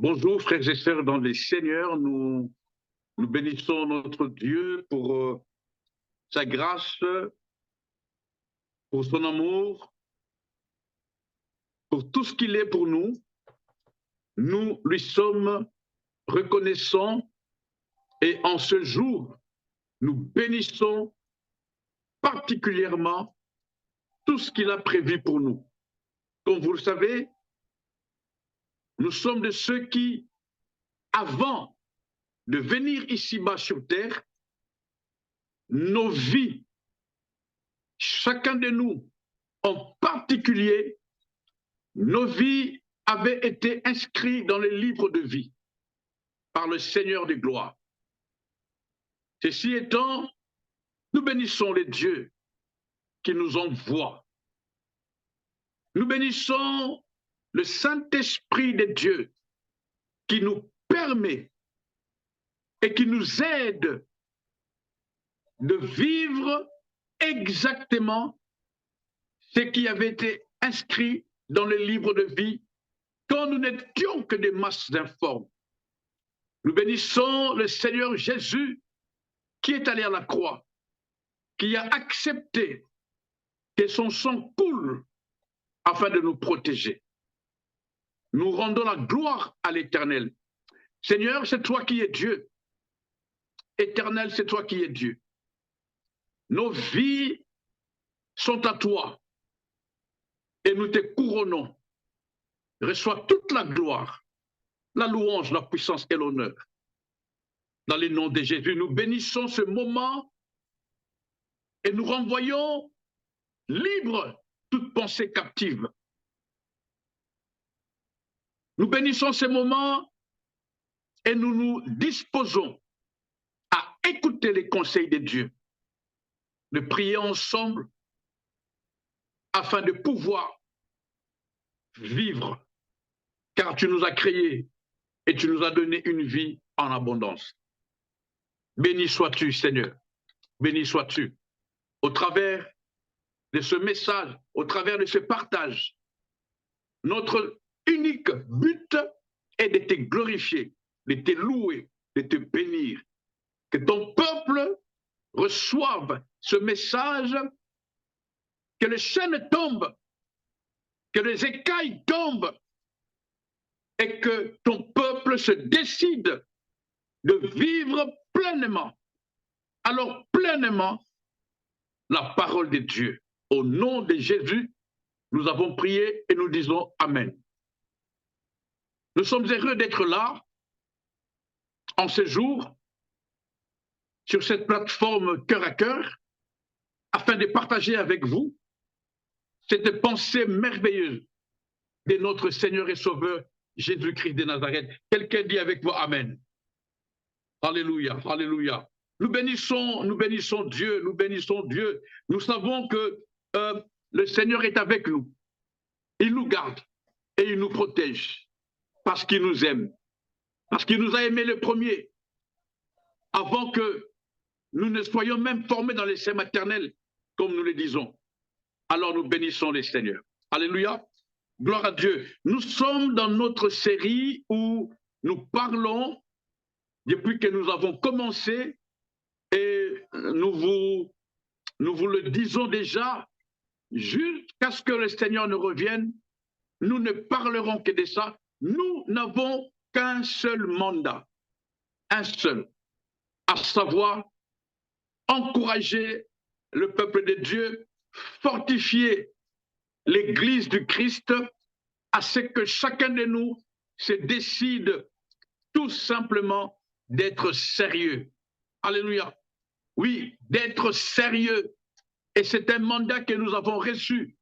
Bonjour frères et sœurs dans les Seigneurs, nous bénissons notre Dieu pour sa grâce, pour son amour, pour tout ce qu'il est pour nous. Nous lui sommes reconnaissants et en ce jour, nous bénissons particulièrement tout ce qu'il a prévu pour nous. Comme vous le savez, nous sommes de ceux qui, avant de venir ici-bas sur terre, nos vies, chacun de nous, en particulier, nos vies avaient été inscrites dans les livres de vie par le Seigneur de gloire. Ceci étant, nous bénissons les dieux qui nous envoient. Nous bénissons le Saint-Esprit de Dieu qui nous permet et qui nous aide de vivre exactement ce qui avait été inscrit dans les livres de vie quand nous n'étions que des masses informes. Nous bénissons le Seigneur Jésus qui est allé à la croix, qui a accepté que son sang coule afin de nous protéger. Nous rendons la gloire à l'Éternel. Seigneur, c'est toi qui es Dieu. Éternel, c'est toi qui es Dieu. Nos vies sont à toi et nous te couronnons. Reçois toute la gloire, la louange, la puissance et l'honneur. Dans le nom de Jésus, nous bénissons ce moment et nous renvoyons libre toute pensée captive. Nous bénissons ce moment et nous nous disposons à écouter les conseils de Dieu, de prier ensemble afin de pouvoir vivre, car tu nous as créés et tu nous as donné une vie en abondance. Béni sois-tu, Seigneur, béni sois-tu. Au travers de ce message, au travers de ce partage, notre unique but est de te glorifier, de te louer, de te bénir. Que ton peuple reçoive ce message, que les chaînes tombent, que les écailles tombent et que ton peuple se décide de vivre pleinement, alors pleinement, la parole de Dieu. Au nom de Jésus, nous avons prié et nous disons Amen. Nous sommes heureux d'être là, en ce jour, sur cette plateforme Cœur à Cœur, afin de partager avec vous cette pensée merveilleuse de notre Seigneur et Sauveur Jésus-Christ de Nazareth. Quelqu'un dit avec moi Amen. Alléluia, alléluia. Nous bénissons Dieu, nous bénissons Dieu. Nous savons que le Seigneur est avec nous. Il nous garde et il nous protège parce qu'il nous aime, parce qu'il nous a aimés le premier, avant que nous ne soyons même formés dans les seins maternels, comme nous le disons. Alors nous bénissons les Seigneurs. Alléluia. Gloire à Dieu. Nous sommes dans notre série où nous parlons, depuis que nous avons commencé, et nous vous le disons déjà, jusqu'à ce que le Seigneur ne revienne, nous ne parlerons que de ça. Nous n'avons qu'un seul mandat, un seul, à savoir encourager le peuple de Dieu, fortifier l'Église du Christ, à ce que chacun de nous se décide tout simplement d'être sérieux. Alléluia. Oui, d'être sérieux. Et c'est un mandat que nous avons reçu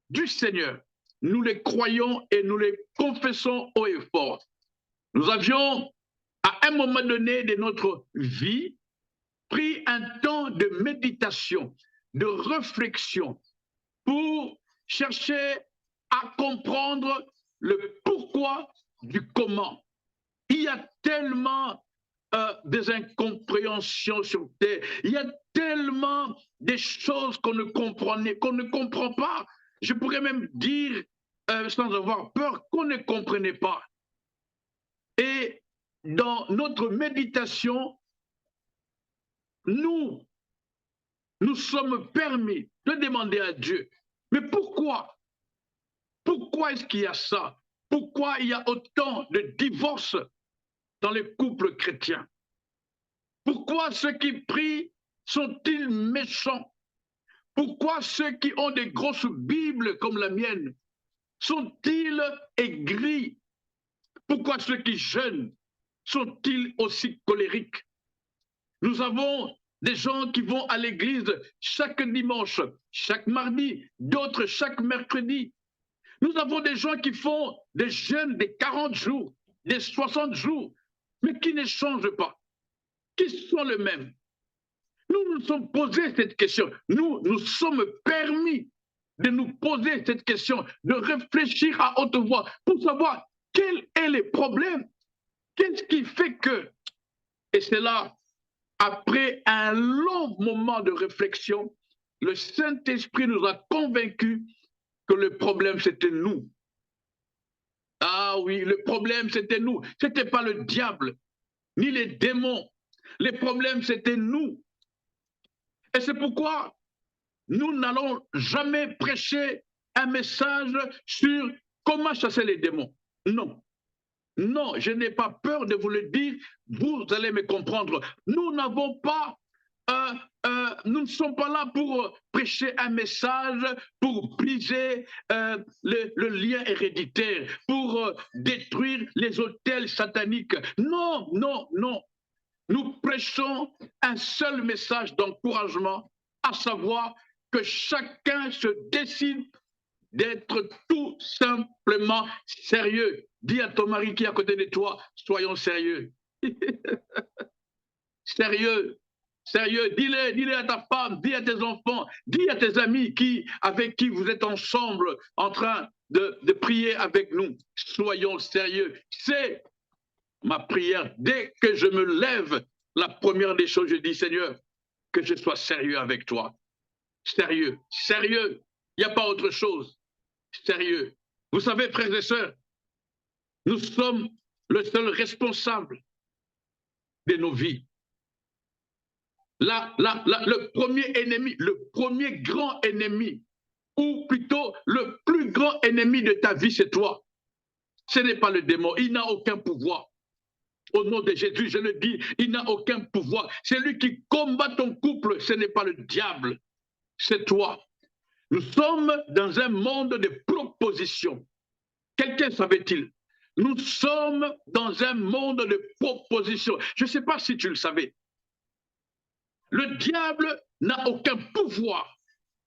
du Seigneur. Nous le croyons et nous le confessons haut et fort. Nous avions, à un moment donné de notre vie, pris un temps de méditation, de réflexion, pour chercher à comprendre le pourquoi du comment. Il y a tellement des incompréhensions sur terre, il y a tellement des choses qu'on ne comprend pas. Je pourrais même dire, sans avoir peur, qu'on ne comprenait pas. Et dans notre méditation, nous sommes permis de demander à Dieu, mais pourquoi? Pourquoi est-ce qu'il y a ça? Pourquoi il y a autant de divorces dans les couples chrétiens? Pourquoi ceux qui prient sont-ils méchants? Pourquoi ceux qui ont des grosses Bibles comme la mienne sont-ils aigris? Pourquoi ceux qui jeûnent sont-ils aussi colériques? Nous avons des gens qui vont à l'église chaque dimanche, chaque mardi, d'autres chaque mercredi. Nous avons des gens qui font des jeûnes des 40 jours, des 60 jours, mais qui ne changent pas, qui sont les mêmes. Nous nous sommes posé cette question. Nous sommes permis de nous poser cette question, de réfléchir à haute voix pour savoir quel est le problème. Qu'est-ce qui fait que... Et c'est là, après un long moment de réflexion, le Saint-Esprit nous a convaincus que le problème, c'était nous. Ah oui, le problème, c'était nous. Ce n'était pas le diable, ni les démons. Le problème, c'était nous. Et c'est pourquoi nous n'allons jamais prêcher un message sur comment chasser les démons. Non. Non, je n'ai pas peur de vous le dire, vous allez me comprendre. Nous n'avons pas, nous ne sommes pas là pour prêcher un message, pour briser le lien héréditaire, pour détruire les autels sataniques. Non, non, non. Nous prêchons un seul message d'encouragement, à savoir que chacun se décide d'être tout simplement sérieux. Dis à ton mari qui est à côté de toi, soyons sérieux. Sérieux, sérieux. Dis-le à ta femme, dis à tes enfants, dis à tes amis avec qui vous êtes ensemble en train de prier avec nous. Soyons sérieux. C'est ma prière. Dès que je me lève, la première des choses, je dis, Seigneur, que je sois sérieux avec toi. Sérieux, sérieux. Il n'y a pas autre chose. Sérieux. Vous savez, frères et sœurs, nous sommes le seul responsable de nos vies. Le premier ennemi, le premier grand ennemi, ou plutôt le plus grand ennemi de ta vie, c'est toi. Ce n'est pas le démon, il n'a aucun pouvoir. Au nom de Jésus, je le dis, il n'a aucun pouvoir. Celui qui combat ton couple, ce n'est pas le diable, c'est toi. Nous sommes dans un monde de propositions. Quelqu'un savait-il? Nous sommes dans un monde de propositions. Je ne sais pas si tu le savais. Le diable n'a aucun pouvoir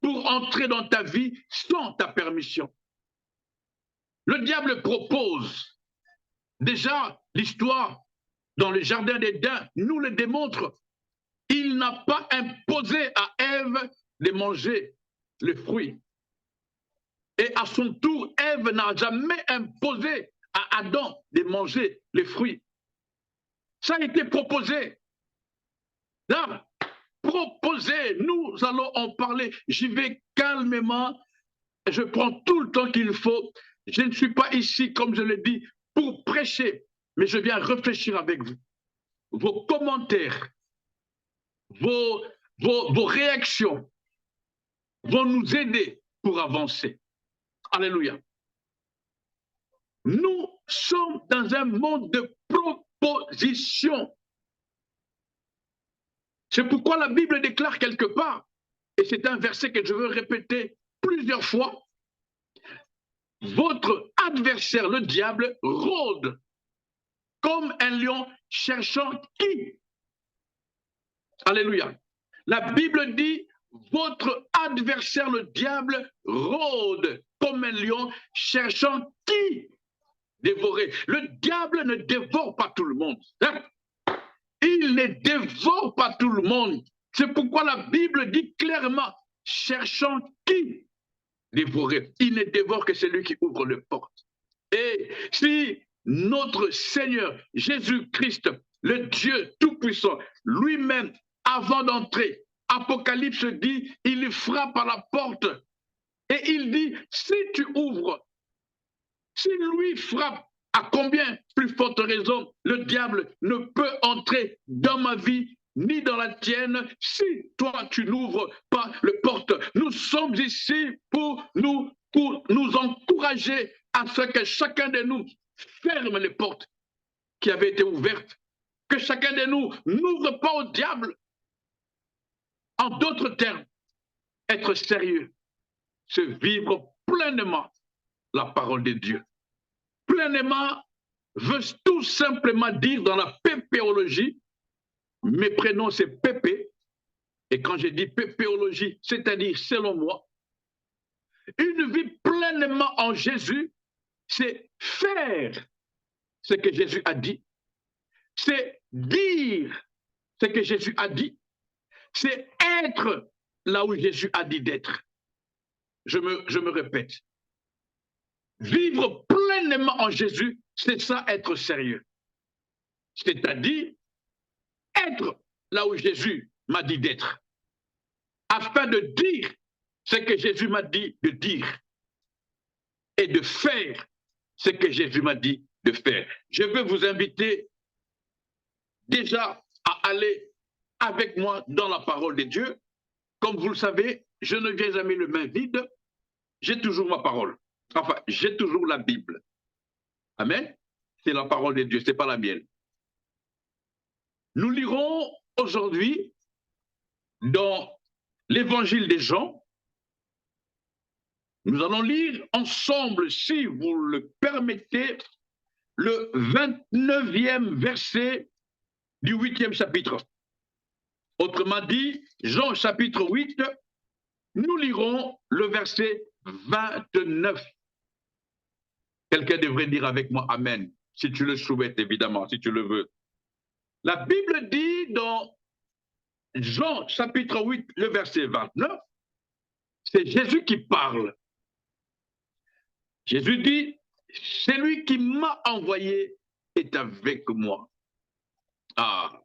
pour entrer dans ta vie sans ta permission. Le diable propose. Déjà, l'histoire dans le jardin d'Éden nous le démontre. Il n'a pas imposé à Ève de manger le fruit. Et à son tour, Ève n'a jamais imposé à Adam de manger les fruits. Ça a été proposé. Là, proposé, nous allons en parler. J'y vais calmement. Je prends tout le temps qu'il faut. Je ne suis pas ici, comme je l'ai dit, pour prêcher, mais je viens réfléchir avec vous. Vos commentaires, vos réactions vont nous aider pour avancer. Alléluia. Nous sommes dans un monde de proposition. C'est pourquoi la Bible déclare quelque part, et c'est un verset que je veux répéter plusieurs fois, votre adversaire, le diable, rôde comme un lion cherchant qui? Alléluia. La Bible dit, votre adversaire, le diable, rôde comme un lion cherchant qui dévorer. Le diable ne dévore pas tout le monde. Hein? Il ne dévore pas tout le monde. C'est pourquoi la Bible dit clairement, cherchant qui dévorer. Il ne dévore que celui qui ouvre les portes. Et si notre Seigneur Jésus-Christ, le Dieu Tout-Puissant, lui-même, avant d'entrer, Apocalypse dit, il frappe à la porte et il dit, si tu ouvres, si lui frappe À combien plus forte raison le diable ne peut entrer dans ma vie ni dans la tienne si toi tu n'ouvres pas les portes. Nous sommes ici pour nous encourager à ce que chacun de nous ferme les portes qui avaient été ouvertes, que chacun de nous n'ouvre pas au diable. En d'autres termes, être sérieux, c'est vivre pleinement la parole de Dieu. Pleinement veut tout simplement dire dans la pépéologie, mes prénoms c'est Pépé, et quand je dis pépéologie, c'est-à-dire selon moi, une vie pleinement en Jésus, c'est faire ce que Jésus a dit, c'est dire ce que Jésus a dit, c'est être là où Jésus a dit d'être. Je me répète, vivre pleinement en Jésus, c'est ça être sérieux. C'est-à-dire être là où Jésus m'a dit d'être, afin de dire ce que Jésus m'a dit de dire et de faire ce que Jésus m'a dit de faire. Je veux vous inviter déjà à aller avec moi dans la parole de Dieu. Comme vous le savez, je ne viens jamais les mains vides, j'ai toujours ma parole. Enfin, j'ai toujours la Bible. Amen. C'est la parole de Dieu, ce n'est pas la mienne. Nous lirons aujourd'hui dans l'évangile des Jean. Nous allons lire ensemble, si vous le permettez, le 29e verset du 8e chapitre. Autrement dit, Jean chapitre 8, nous lirons le verset 29. Quelqu'un devrait dire avec moi Amen, si tu le souhaites évidemment, si tu le veux. La Bible dit dans Jean chapitre 8, le verset 29, c'est Jésus qui parle. Jésus dit, celui qui m'a envoyé est avec moi. Ah,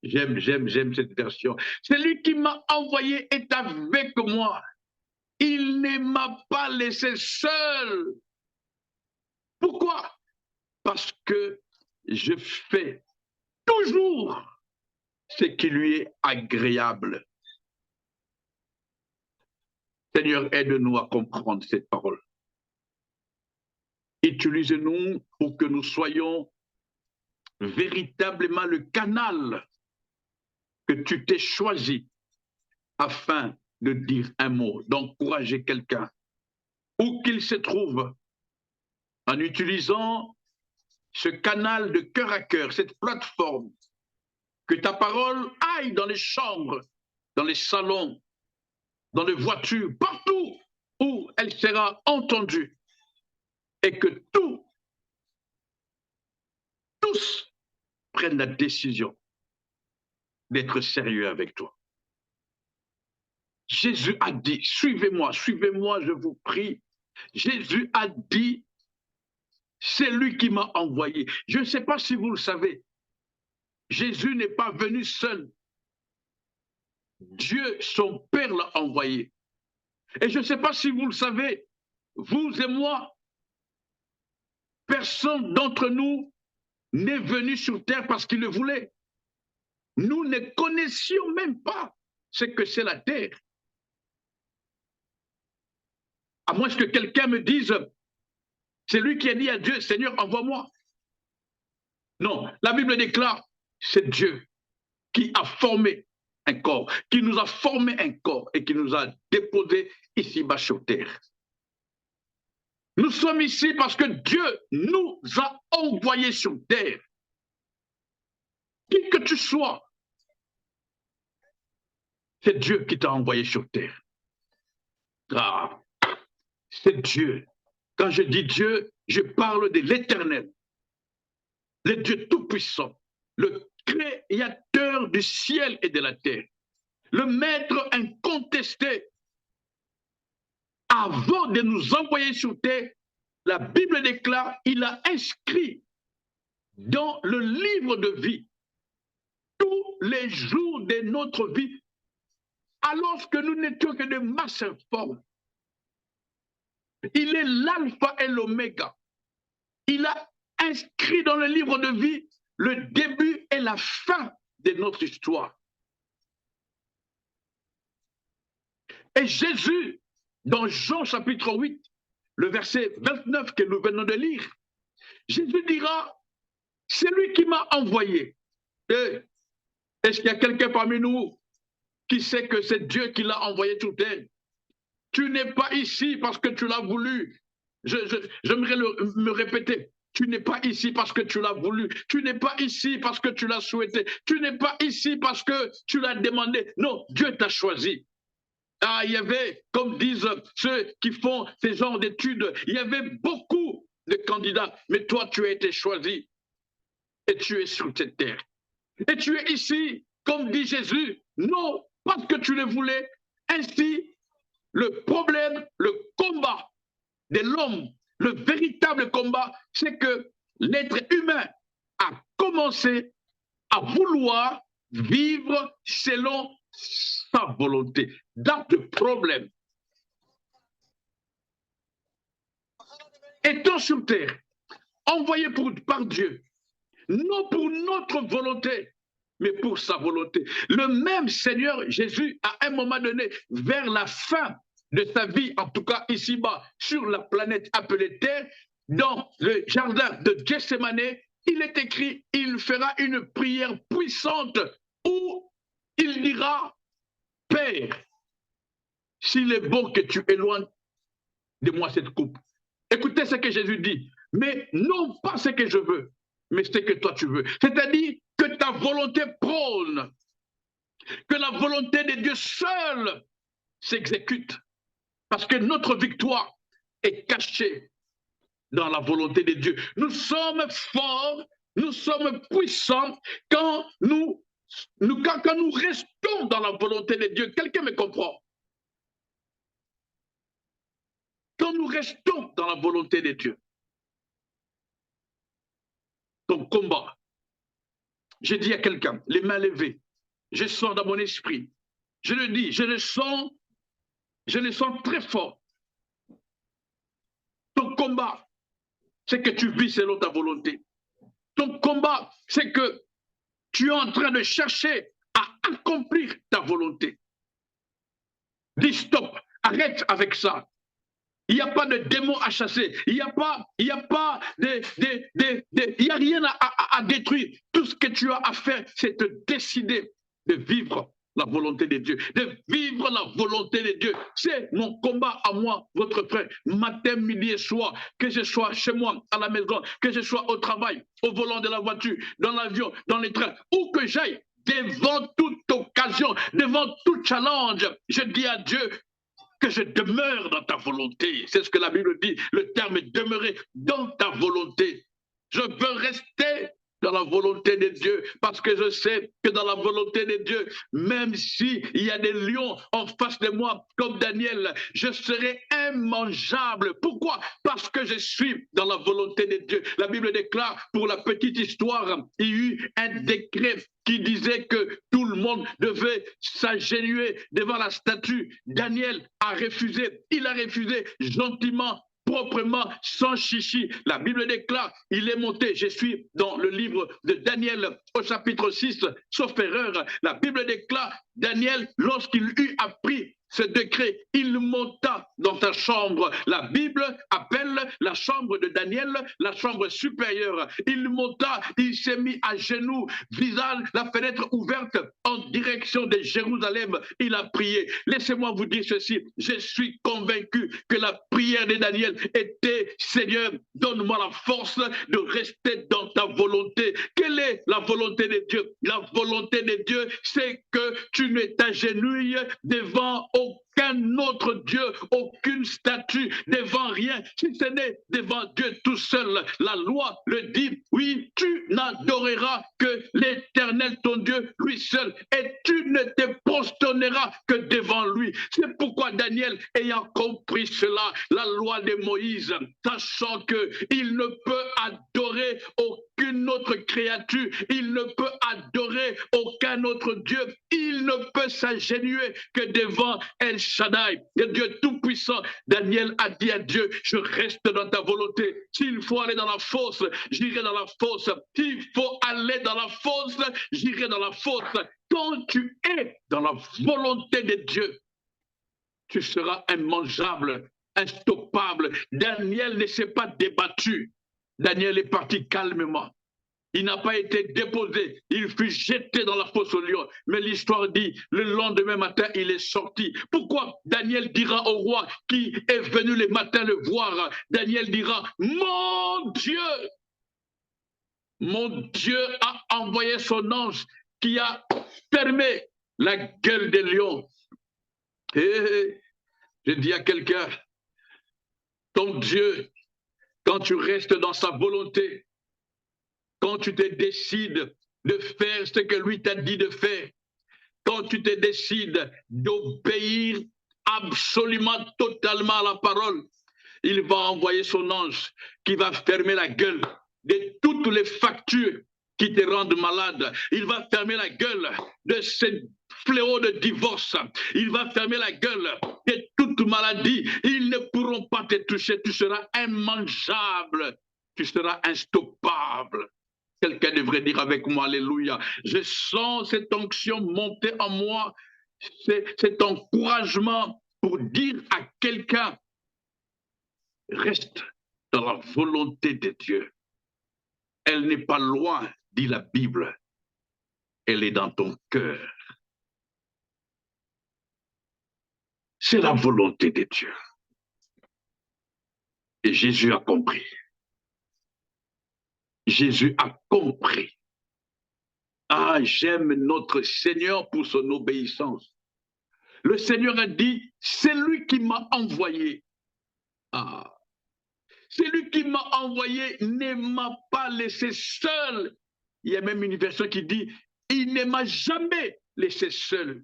j'aime cette version. Celui qui m'a envoyé est avec moi. Il ne m'a pas laissé seul. Pourquoi? Parce que je fais toujours ce qui lui est agréable. Seigneur, aide-nous à comprendre cette parole. Utilise-nous pour que nous soyons véritablement le canal que tu t'es choisi afin de dire un mot, d'encourager quelqu'un, où qu'il se trouve, en utilisant ce canal de cœur à cœur, cette plateforme, que ta parole aille dans les chambres, dans les salons, dans les voitures, partout où elle sera entendue, et que tous prennent la décision d'être sérieux avec toi. Jésus a dit, suivez-moi, je vous prie. Jésus a dit, c'est lui qui m'a envoyé. Je ne sais pas si vous le savez, Jésus n'est pas venu seul. Dieu, son Père, l'a envoyé. Et je ne sais pas si vous le savez, vous et moi, personne d'entre nous n'est venu sur terre parce qu'il le voulait. Nous ne connaissions même pas ce que c'est la terre. À moins que quelqu'un me dise, c'est lui qui a dit à Dieu, Seigneur, envoie-moi. Non, la Bible déclare, c'est Dieu qui a formé un corps, qui nous a formé un corps et qui nous a déposé ici-bas sur terre. Nous sommes ici parce que Dieu nous a envoyés sur terre. Qui que tu sois, c'est Dieu qui t'a envoyé sur terre. Ah, c'est Dieu. Quand je dis Dieu, je parle de l'Éternel, le Dieu tout-puissant, le créateur du ciel et de la terre, le maître incontesté. Avant de nous envoyer sur terre, la Bible déclare, il a inscrit dans le livre de vie tous les jours de notre vie, alors que nous n'étions que de masse informe. Il est l'alpha et l'oméga. Il a inscrit dans le livre de vie le début et la fin de notre histoire. Et Jésus, dans Jean chapitre 8, le verset 29 que nous venons de lire, Jésus dira, c'est lui qui m'a envoyé. Est-ce qu'il y a quelqu'un parmi nous qui sait que c'est Dieu qui l'a envoyé sur terre? Tu n'es pas ici parce que tu l'as voulu. J'aimerais me répéter. Tu n'es pas ici parce que tu l'as voulu. Tu n'es pas ici parce que tu l'as souhaité. Tu n'es pas ici parce que tu l'as demandé. Non, Dieu t'a choisi. Ah, il y avait, comme disent ceux qui font ces genres d'études, il y avait beaucoup de candidats, mais toi, tu as été choisi et tu es sur cette terre. Et tu es ici, comme dit Jésus, non parce que tu le voulais. Ainsi, le problème, le combat de l'homme, le véritable combat, c'est que l'être humain a commencé à vouloir vivre selon sa volonté. That's the problème. Étant sur terre, envoyé par Dieu, non pour notre volonté, mais pour sa volonté. Le même Seigneur Jésus, à un moment donné, vers la fin de sa vie, en tout cas ici-bas, sur la planète appelée Terre, dans le jardin de Gethsémane, il est écrit, il fera une prière puissante où il dira, Père, s'il est bon que tu éloignes de moi cette coupe. Écoutez ce que Jésus dit, mais non pas ce que je veux, mais ce que toi tu veux. C'est-à-dire que ta volonté prône, que la volonté de Dieu seule s'exécute. Parce que notre victoire est cachée dans la volonté de Dieu. Nous sommes forts, nous sommes puissants quand nous restons dans la volonté de Dieu. Quelqu'un me comprend? Quand nous restons dans la volonté de Dieu. Ton combat. J'ai dit à quelqu'un, les mains levées, je sens dans mon esprit, je le dis, je le sens très fort. Ton combat, c'est que tu vis selon ta volonté. Ton combat, c'est que tu es en train de chercher à accomplir ta volonté. Dis stop, arrête avec ça. Il n'y a pas de démon à chasser. Il n'y a rien à détruire. Tout ce que tu as à faire, c'est de décider de vivre la volonté de Dieu, de vivre la volonté de Dieu. C'est mon combat à moi, votre frère, matin, midi et soir, que je sois chez moi, à la maison, que je sois au travail, au volant de la voiture, dans l'avion, dans les trains, où que j'aille, devant toute occasion, devant tout challenge, je dis à Dieu, que je demeure dans ta volonté. C'est ce que la Bible dit, le terme est demeurer dans ta volonté. Je veux rester dans la volonté de Dieu, parce que je sais que dans la volonté de Dieu, même s'il y a des lions en face de moi, comme Daniel, je serai immangeable. Pourquoi? Parce que je suis dans la volonté de Dieu. La Bible déclare, pour la petite histoire, il y a eu un décret qui disait que tout le monde devait s'agenouiller devant la statue. Daniel a refusé. Il a refusé gentiment, proprement, sans chichi. La Bible déclare, il est monté. Je suis dans le livre de Daniel au chapitre 6, sauf erreur. La Bible déclare, Daniel, lorsqu'il eut appris ce décret, il monta dans ta chambre. La Bible appelle la chambre de Daniel la chambre supérieure. Il monta, il s'est mis à genoux, visage, la fenêtre ouverte en direction de Jérusalem. Il a prié. Laissez-moi vous dire ceci. Je suis convaincu que la prière de Daniel était, Seigneur, donne-moi la force de rester dans ta volonté. Quelle est la volonté de Dieu? La volonté de Dieu, c'est que tu ne t'agenouilles devant aucun autre Dieu, aucune statue, devant rien, si ce n'est devant Dieu tout seul. La loi le dit, oui, tu n'adoreras que l'Éternel ton Dieu, lui seul, et tu ne te prosterneras que devant lui. C'est pourquoi Daniel, ayant compris cela, la loi de Moïse, sachant qu'il ne peut adorer aucune autre créature, il ne peut adorer aucun autre Dieu, il ne peut s'agenouiller que devant El Shaddai, le Dieu tout-puissant. Daniel a dit à Dieu, je reste dans ta volonté. S'il faut aller dans la fosse, j'irai dans la fosse. S'il faut aller dans la fosse, j'irai dans la fosse. Quand tu es dans la volonté de Dieu, tu seras immangeable, instoppable. Daniel ne s'est pas débattu. Daniel est parti calmement. Il n'a pas été déposé, il fut jeté dans la fosse aux lions. Mais l'histoire dit, le lendemain matin, il est sorti. Pourquoi Daniel dira au roi qui est venu le matin le voir, Daniel dira, mon Dieu a envoyé son ange qui a fermé la gueule des lions. Et je dis à quelqu'un, ton Dieu, quand tu restes dans sa volonté, quand tu te décides de faire ce que lui t'a dit de faire, quand tu te décides d'obéir absolument, totalement à la parole, il va envoyer son ange qui va fermer la gueule de toutes les factures qui te rendent malade. Il va fermer la gueule de ces fléaux de divorce. Il va fermer la gueule de toute maladie. Ils ne pourront pas te toucher. Tu seras immangeable. Tu seras instoppable. Quelqu'un devrait dire avec moi, alléluia. Je sens cette onction monter en moi, cet encouragement pour dire à quelqu'un, reste dans la volonté de Dieu. Elle n'est pas loin, dit la Bible. Elle est dans ton cœur. C'est la volonté de Dieu. Et Jésus a compris. Jésus a compris. Ah, j'aime notre Seigneur pour son obéissance. Le Seigneur a dit, c'est lui qui m'a envoyé. Ah, c'est lui qui m'a envoyé, ne m'a pas laissé seul. Il y a même une version qui dit, il ne m'a jamais laissé seul.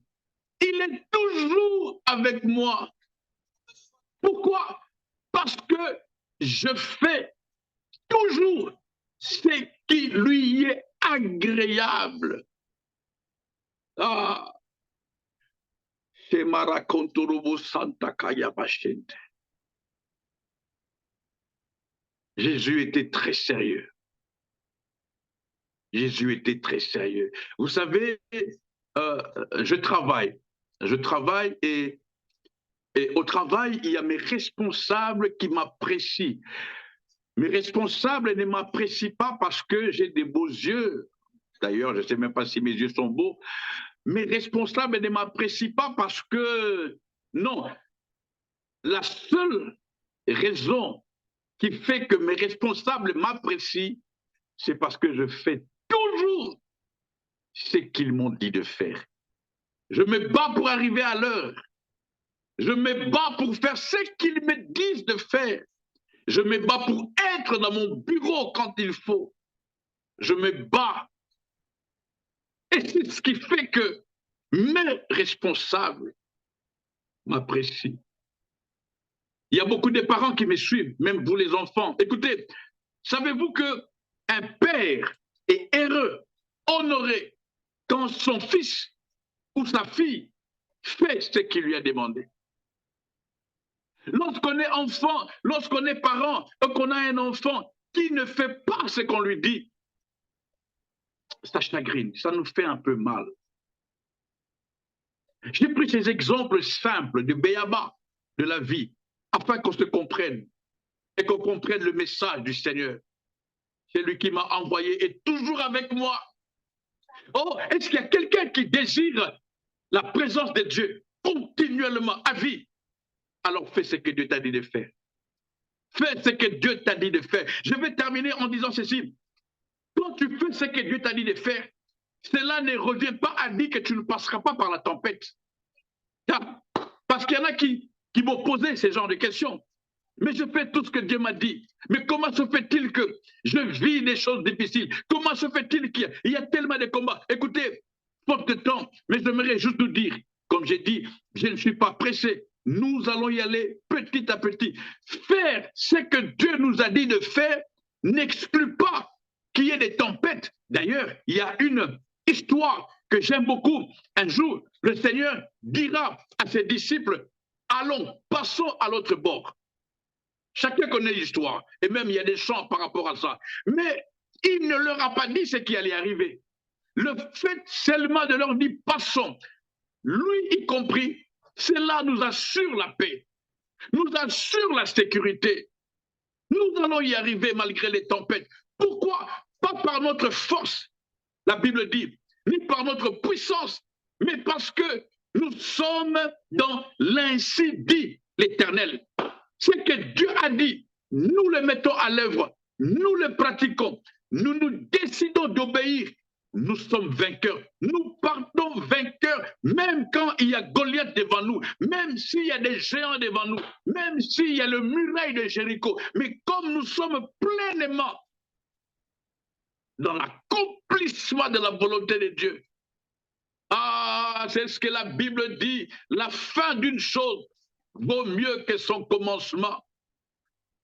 Il est toujours avec moi. Pourquoi? Parce que je fais toujours ce qui lui est agréable. Ah, Jésus était très sérieux. Jésus était très sérieux. Vous savez, je travaille et au travail, il y a mes responsables qui m'apprécient. Mes responsables ne m'apprécient pas parce que j'ai des beaux yeux. D'ailleurs, je ne sais même pas si mes yeux sont beaux. Mes responsables ne m'apprécient pas parce que, non, la seule raison qui fait que mes responsables m'apprécient, c'est parce que je fais toujours ce qu'ils m'ont dit de faire. Je me bats pour arriver à l'heure. Je me bats pour faire ce qu'ils me disent de faire. Je me bats pour être dans mon bureau quand il faut. Je me bats. Et c'est ce qui fait que mes responsables m'apprécient. Il y a beaucoup de parents qui me suivent, même vous les enfants. Écoutez, savez-vous qu'un père est heureux, honoré, quand son fils ou sa fille fait ce qu'il lui a demandé? Lorsqu'on est enfant, lorsqu'on est parent, qu'on a un enfant qui ne fait pas ce qu'on lui dit, ça chagrine, ça nous fait un peu mal. J'ai pris ces exemples simples de béaba de la vie, afin qu'on se comprenne et qu'on comprenne le message du Seigneur. C'est lui qui m'a envoyé et toujours avec moi. Oh, est-ce qu'il y a quelqu'un qui désire la présence de Dieu continuellement à vie? Alors fais ce que Dieu t'a dit de faire. Fais ce que Dieu t'a dit de faire. Je vais terminer en disant ceci. Quand tu fais ce que Dieu t'a dit de faire, cela ne revient pas à dire que tu ne passeras pas par la tempête. Parce qu'il y en a qui m'ont posé ce genre de questions. Mais je fais tout ce que Dieu m'a dit. Mais comment se fait-il que je vis des choses difficiles? Comment se fait-il qu'il y a tellement de combats? Écoutez, faute de temps, mais j'aimerais juste vous dire, comme j'ai dit, je ne suis pas pressé. Nous allons y aller petit à petit. Faire ce que Dieu nous a dit de faire n'exclut pas qu'il y ait des tempêtes. D'ailleurs, il y a une histoire que j'aime beaucoup. Un jour, le Seigneur dira à ses disciples, allons, passons à l'autre bord. Chacun connaît l'histoire, et même il y a des chants par rapport à ça. Mais il ne leur a pas dit ce qui allait arriver. Le fait seulement de leur dire, passons, lui y compris, cela nous assure la paix, nous assure la sécurité. Nous allons y arriver malgré les tempêtes. Pourquoi? Pas par notre force, la Bible dit, ni par notre puissance, mais parce que nous sommes dans l'ainsi dit l'Éternel. Ce que Dieu a dit, nous le mettons à l'œuvre, nous le pratiquons, nous nous décidons d'obéir. Nous sommes vainqueurs, nous partons vainqueurs, même quand il y a Goliath devant nous, même s'il y a des géants devant nous, même s'il y a le muraille de Jéricho. Mais comme nous sommes pleinement dans l'accomplissement de la volonté de Dieu, ah, c'est ce que la Bible dit, la fin d'une chose vaut mieux que son commencement.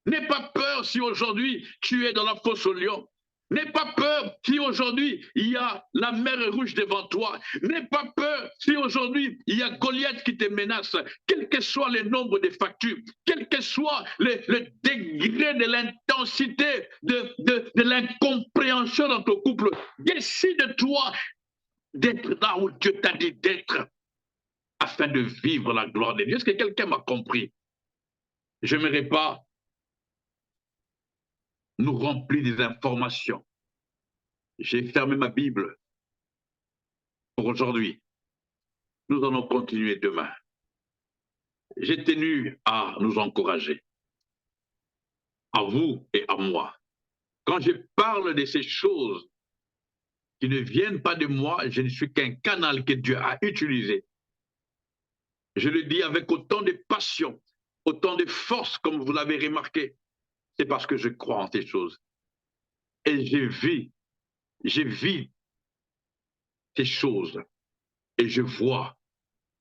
N'aie pas peur si aujourd'hui tu es dans la fosse au lion. N'aie pas peur si aujourd'hui il y a la mer rouge devant toi. N'aie pas peur si aujourd'hui il y a Goliath qui te menace. Quel que soit le nombre de factures, quel que soit le degré de l'intensité de l'incompréhension dans ton couple, décide-toi d'être là où Dieu t'a dit d'être afin de vivre la gloire de Dieu. Est-ce que quelqu'un m'a compris? Je n'aimerais pas nous remplir des informations. J'ai fermé ma Bible pour aujourd'hui. Nous allons continuer demain. J'ai tenu à nous encourager, à vous et à moi. Quand je parle de ces choses qui ne viennent pas de moi, je ne suis qu'un canal que Dieu a utilisé. Je le dis avec autant de passion, autant de force, comme vous l'avez remarqué. C'est parce que je crois en ces choses. Et je vis ces choses et je vois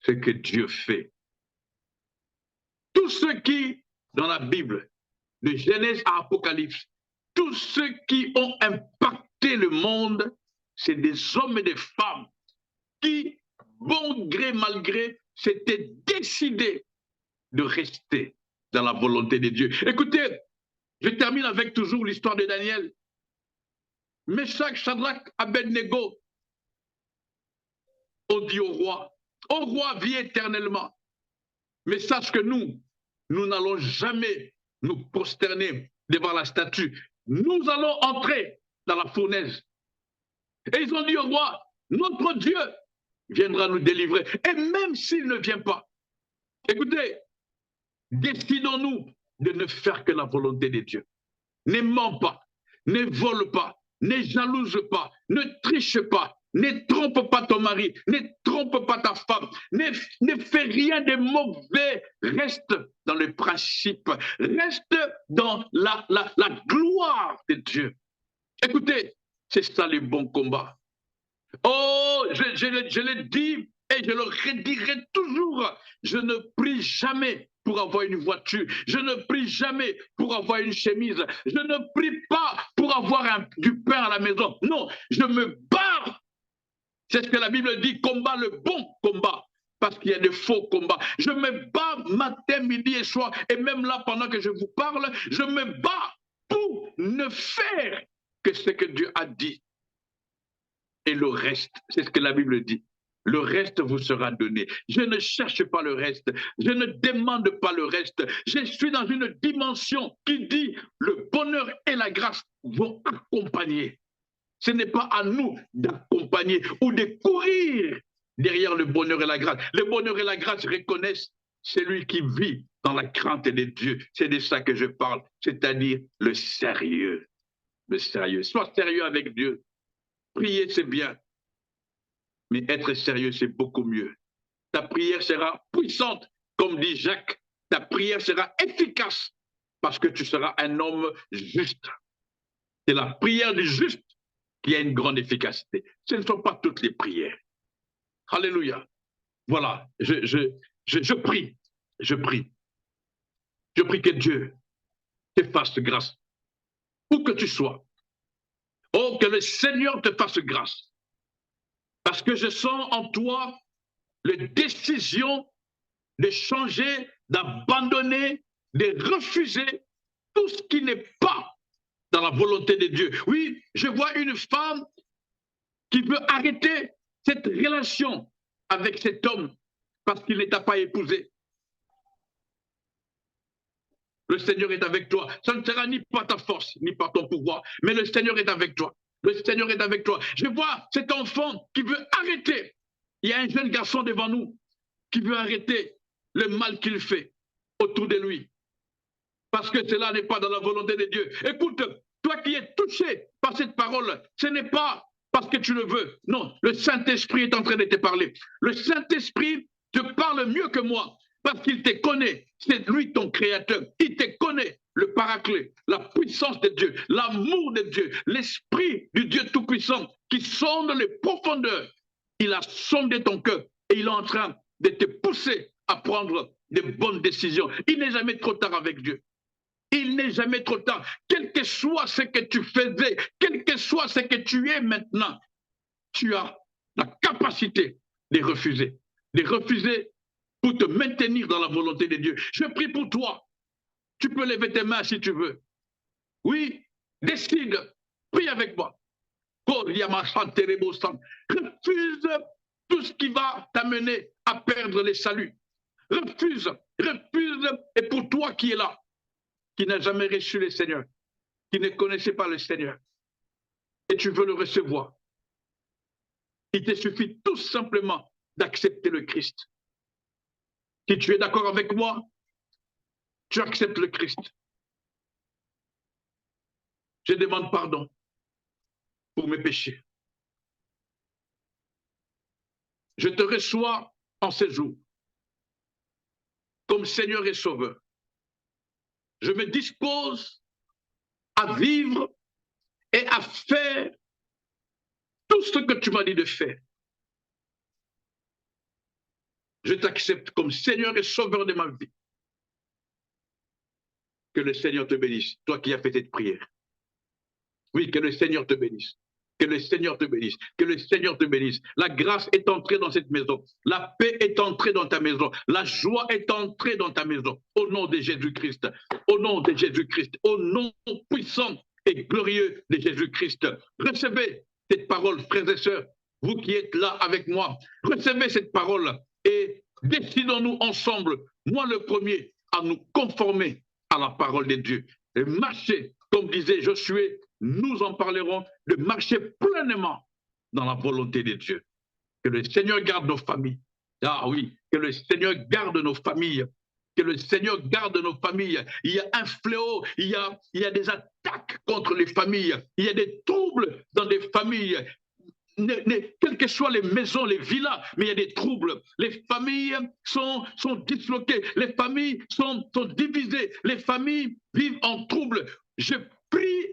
ce que Dieu fait. Tous ceux qui, dans la Bible, de Genèse à Apocalypse, tous ceux qui ont impacté le monde, c'est des hommes et des femmes qui, bon gré mal gré, s'étaient décidés de rester dans la volonté de Dieu. Écoutez, je termine avec toujours l'histoire de Daniel. Meshach, Shadrach, Abednego ont dit au roi, vis éternellement. Mais sache que nous n'allons jamais nous prosterner devant la statue. Nous allons entrer dans la fournaise. Et ils ont dit au roi, notre Dieu viendra nous délivrer. Et même s'il ne vient pas, écoutez, décidons-nous de ne faire que la volonté de Dieu. Ne mens pas, ne vole pas, ne jalouse pas, ne triche pas, ne trompe pas ton mari, ne trompe pas ta femme, ne fais rien de mauvais, reste dans le principe, reste dans la gloire de Dieu. Écoutez, c'est ça le bon combat. Oh, je le dis et je le redirai toujours, je ne prie jamais pour avoir une voiture, je ne prie jamais pour avoir une chemise, je ne prie pas pour avoir du pain à la maison. Non, je me bats. C'est ce que la Bible dit, combat le bon combat, parce qu'il y a de faux combats. Je me bats matin, midi et soir, et même là, pendant que je vous parle, je me bats pour ne faire que ce que Dieu a dit. Et le reste, c'est ce que la Bible dit. Le reste vous sera donné. Je ne cherche pas le reste. Je ne demande pas le reste. Je suis dans une dimension qui dit le bonheur et la grâce vont accompagner. Ce n'est pas à nous d'accompagner ou de courir derrière le bonheur et la grâce. Le bonheur et la grâce reconnaissent celui qui vit dans la crainte de Dieu. C'est de ça que je parle, c'est-à-dire le sérieux. Le sérieux. Sois sérieux avec Dieu. Prier, c'est bien. Mais être sérieux, c'est beaucoup mieux. Ta prière sera puissante, comme dit Jacques. Ta prière sera efficace parce que tu seras un homme juste. C'est la prière du juste qui a une grande efficacité. Ce ne sont pas toutes les prières. Alléluia. Voilà, je prie. Je prie. Je prie que Dieu te fasse grâce. Où que tu sois. Oh, que le Seigneur te fasse grâce. Parce que je sens en toi la décision de changer, d'abandonner, de refuser tout ce qui n'est pas dans la volonté de Dieu. Oui, je vois une femme qui veut arrêter cette relation avec cet homme parce qu'il ne t'a pas épousé. Le Seigneur est avec toi. Ça ne sera ni par ta force, ni par ton pouvoir, mais le Seigneur est avec toi. Le Seigneur est avec toi. Je vois cet enfant qui veut arrêter. Il y a un jeune garçon devant nous qui veut arrêter le mal qu'il fait autour de lui. Parce que cela n'est pas dans la volonté de Dieu. Écoute, toi qui es touché par cette parole, ce n'est pas parce que tu le veux. Non, le Saint-Esprit est en train de te parler. Le Saint-Esprit te parle mieux que moi parce qu'il te connaît. C'est lui ton créateur. Il te connaît, le paraclet, la puissance de Dieu, l'amour de Dieu, l'esprit du Dieu Tout-Puissant qui sonde les profondeurs. Il a sondé ton cœur et il est en train de te pousser à prendre de bonnes décisions. Il n'est jamais trop tard avec Dieu. Il n'est jamais trop tard. Quel que soit ce que tu faisais, quel que soit ce que tu es maintenant, tu as la capacité de refuser. De refuser pour te maintenir dans la volonté de Dieu. Je prie pour toi. Tu peux lever tes mains si tu veux. Oui, décide. Prie avec moi. Refuse tout ce qui va t'amener à perdre les saluts. Refuse, refuse. Et pour toi qui es là, qui n'a jamais reçu le Seigneur, qui ne connaissait pas le Seigneur, et tu veux le recevoir, il te suffit tout simplement d'accepter le Christ. Si tu es d'accord avec moi, tu acceptes le Christ. Je demande pardon pour mes péchés. Je te reçois en ces jours comme Seigneur et Sauveur. Je me dispose à vivre et à faire tout ce que tu m'as dit de faire. Je t'accepte comme Seigneur et Sauveur de ma vie. Que le Seigneur te bénisse, toi qui as fait cette prière. Oui, que le Seigneur te bénisse. Que le Seigneur te bénisse. Que le Seigneur te bénisse. La grâce est entrée dans cette maison. La paix est entrée dans ta maison. La joie est entrée dans ta maison. Au nom de Jésus-Christ. Au nom de Jésus-Christ. Au nom puissant et glorieux de Jésus-Christ. Recevez cette parole, frères et sœurs. Vous qui êtes là avec moi. Recevez cette parole et décidons-nous ensemble, moi le premier, à nous conformer à la parole de Dieu. Et marcher, comme disait Josué, nous en parlerons, de marcher pleinement dans la volonté de Dieu. Que le Seigneur garde nos familles. Ah oui, que le Seigneur garde nos familles. Que le Seigneur garde nos familles. Il y a un fléau, il y a des attaques contre les familles. Il y a des troubles dans des familles. Quelles que soient les maisons, les villas, mais il y a des troubles. Les familles sont disloquées, les familles sont divisées, les familles vivent en trouble. Je prie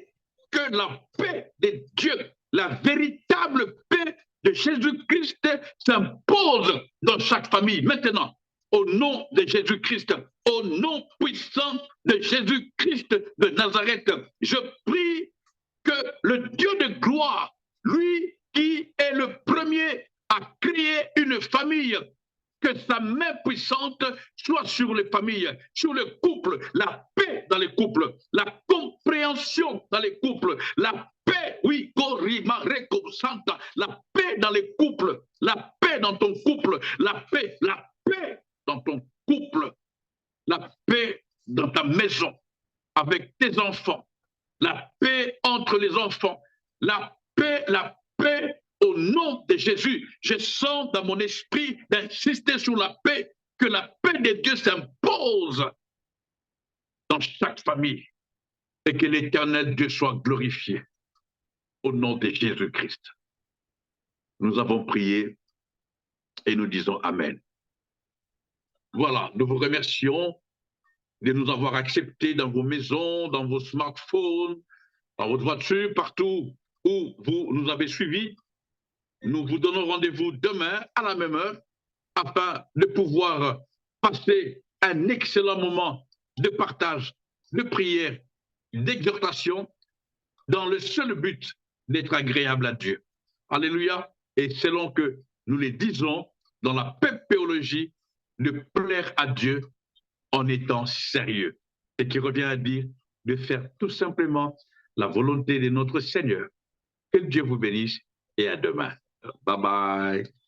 que la paix de Dieu, la véritable paix de Jésus-Christ s'impose dans chaque famille. Maintenant, au nom de Jésus-Christ, au nom puissant de Jésus-Christ de Nazareth, je prie que le Dieu de gloire, lui qui est le premier à créer une famille, que sa main puissante soit sur les familles, sur le couple, la paix dans les couples, la compréhension dans les couples, la paix, oui, la paix dans les couples, la paix dans ton couple, la paix dans ton couple, la paix dans ta maison, avec tes enfants, la paix entre les enfants, la paix au nom de Jésus. Je sens dans mon esprit d'insister sur la paix, que la paix de Dieu s'impose dans chaque famille et que l'Éternel Dieu soit glorifié au nom de Jésus-Christ. Nous avons prié et nous disons Amen. Voilà, nous vous remercions de nous avoir acceptés dans vos maisons, dans vos smartphones, dans votre voiture, partout où vous nous avez suivis. Nous vous donnons rendez-vous demain à la même heure afin de pouvoir passer un excellent moment de partage, de prière, d'exhortation dans le seul but d'être agréable à Dieu. Alléluia. et selon que nous les disons dans la pépéologie, de plaire à Dieu en étant sérieux. Ce qui revient à dire de faire tout simplement la volonté de notre Seigneur. Que Dieu vous bénisse et à demain. Bye bye.